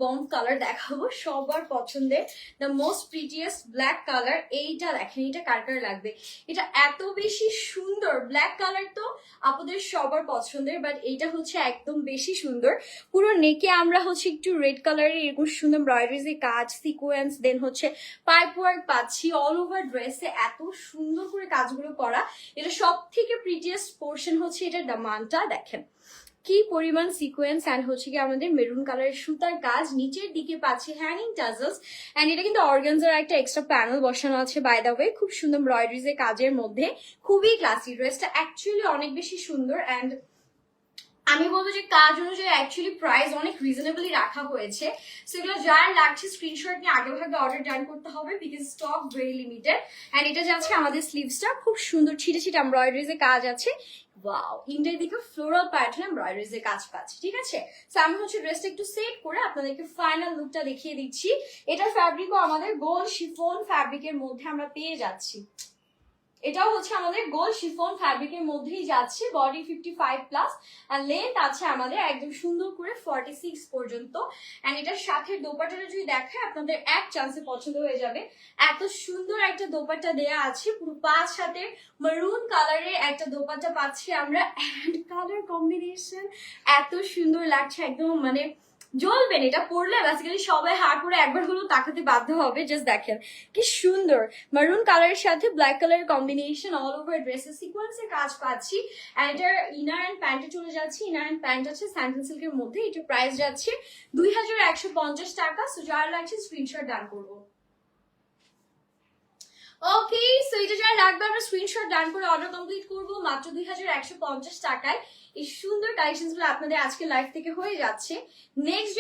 Bond colour দেখাবো সবার পছন্দের the most prettiest black colour. এইটা দেখেন, এটা কার কার লাগবে? এটা এত বেশি সুন্দর ব্ল্যাক কালার তো আপনাদের সবার পছন্দের, বাট এইটা হচ্ছে একদম বেশি সুন্দর। পুরো নেকে আমরা হচ্ছে একটু রেড কালারের এরকম সুন্দর এমব্রয়ডারি কাজ, সিকোয়েন্স, দেন হচ্ছে পাইপ ওয়ার্ক পাচ্ছি। অল ওভার ড্রেসে এত সুন্দর করে কাজগুলো করা। এটা সব থেকে প্রিটিয়েস্ট পোর্শন হচ্ছে এটার দামানটা দেখেন কি পরিমাণ সিকোয়েন্স অ্যান্ড হচ্ছে কি আমাদের মেরুন কালারের সুতার কাজ। নিচের দিকে পাচ্ছি হ্যাঙ্গিং টাজলস অ্যান্ড এটা কিন্তু অর্গানজার একটা এক্সট্রা প্যানেল বসানো আছে বাই দা ওয়ে, খুব সুন্দর এমব্রয়ডারিজ এর কাজের মধ্যে। খুবই ক্লাসি, ড্রেসটা অ্যাকচুয়ালি অনেক বেশি সুন্দর অ্যান্ড আমি বলবো যে কাজ অনুযায়ী অ্যাকচুয়ালি প্রাইস অনেক রিজনেবলি রাখা হয়েছে। সেগুলো যার লাগছে স্ক্রিনশট নিয়ে আগে ভাগে অর্ডার ডান করতে হবে, because stock very limited. And এটা যাচ্ছে আমাদের স্লিভসটা, খুব সুন্দর ছিটে ছিটে এমব্রয়ডারিজ এর কাজ আছে। ওয়াও, ইন্ডিয়ার দিকে ফ্লোরাল প্যাটার্ন এমব্রয়ডারিজ এর কাজ পাচ্ছি। ঠিক আছে, সো আমি হচ্ছে ড্রেসটা একটু সেট করে আপনাদেরকে ফাইনাল লুকটা দেখিয়ে দিচ্ছি। এটার ফ্যাব্রিকও আমাদের গোল শিফন ফ্যাব্রিকের মধ্যে আমরা পেয়ে যাচ্ছি। এটাও হচ্ছে আমাদের গোল শিফন ফ্যাব্রিকের মধ্যেই যাচ্ছে। বডি 55+ আর লেন্থ আছে আমাদের একদম সুন্দর করে 46 পর্যন্ত। এন্ড এটার সাথে দোপাট্টাটা যদি দেখায় আপনাদের এক চান্সে পছন্দ হয়ে যাবে। এত সুন্দর একটা দোপাট্টা দেয়া আছে, পুরো 5 সাথে মারুন কালারের একটা দোপাট্টা পাচ্ছি আমরা। এন্ড কালার কম্বিনেশন এত সুন্দর লাগছে, একদম মানে জ্বলবেন। এটা পরলে বেসিক্যালি সবাই হাত করে একবার হলেও তাকাতে বাধ্য হবে। জাস্ট দেখেন কি সুন্দর মারুন কালারের সাথে ব্ল্যাক কালারের কম্বিনেশন। অল ওভার ড্রেসের সিকোয়েন্সের কাজ পাচ্ছি। এন্ড এটার ইনার এন্ড প্যান্টে চলে যাচ্ছে। ইনার এন্ড প্যান্ট আছে স্যান্ডেল সিল্কের মধ্যে। এটার প্রাইস যাচ্ছে 2150 টাকা। সো যার লাগছে স্ক্রিনশট ডান করবো। ওকে, সো এটা যারা লাগবে আমরা স্ক্রিনশট ডান করে অর্ডার কমপ্লিট করবো মাত্র 2150 টাকায়। এই সুন্দর কালেকশনস গুলো আপনাদের আজকে লাইভ থেকে হয়ে যাচ্ছে। নেক্সট